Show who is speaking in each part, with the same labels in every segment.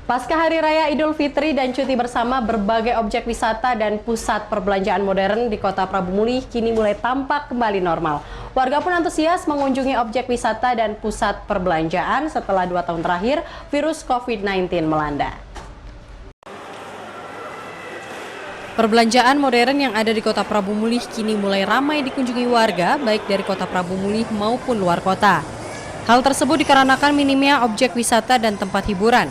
Speaker 1: Pasca Hari Raya Idul Fitri dan cuti bersama, berbagai objek wisata dan pusat perbelanjaan modern di Kota Prabu Mulih kini mulai tampak kembali normal. Warga pun antusias mengunjungi objek wisata dan pusat perbelanjaan setelah 2 tahun terakhir virus COVID-19 melanda. Perbelanjaan modern yang ada di Kota Prabu Mulih kini mulai ramai dikunjungi warga, baik dari Kota Prabu Mulih maupun luar kota. Hal tersebut dikarenakan minimnya objek wisata dan tempat hiburan.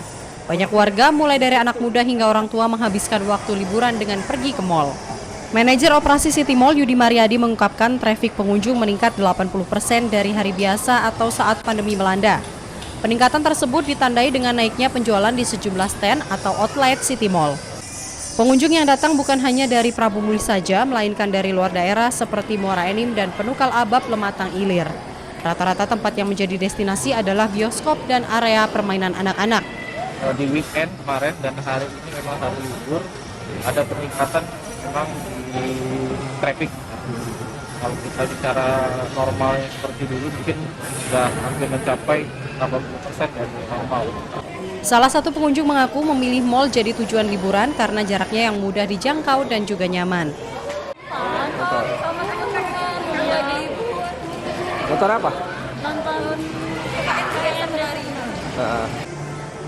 Speaker 1: Banyak warga, mulai dari anak muda hingga orang tua, menghabiskan waktu liburan dengan pergi ke mal. Manajer operasi City Mall Yudi Mariadi mengungkapkan trafik pengunjung meningkat 80% dari hari biasa atau saat pandemi melanda. Peningkatan tersebut ditandai dengan naiknya penjualan di sejumlah stand atau outlet City Mall. Pengunjung yang datang bukan hanya dari Prabu Mulih saja, melainkan dari luar daerah seperti Muara Enim dan Penukal Abab Lematang Ilir. Rata-rata tempat yang menjadi destinasi adalah bioskop dan area permainan anak-anak.
Speaker 2: Di weekend kemarin dan hari ini memang hari libur, ada peningkatan memang di traffic. Kalau kita bicara normalnya seperti dulu, mungkin sudah hampir mencapai 80% dari normal.
Speaker 1: Salah satu pengunjung mengaku memilih mal jadi tujuan liburan karena jaraknya yang mudah dijangkau dan juga nyaman.
Speaker 3: Motor apa?
Speaker 4: Nonton dari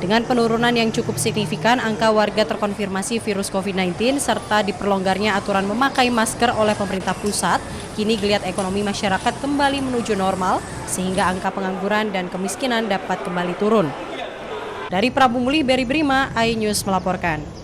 Speaker 1: Dengan penurunan yang cukup signifikan, angka warga terkonfirmasi virus COVID-19 serta diperlonggarnya aturan memakai masker oleh pemerintah pusat, kini geliat ekonomi masyarakat kembali menuju normal sehingga angka pengangguran dan kemiskinan dapat kembali turun. Dari Prabu Mulih, Berry Brima, iNews melaporkan.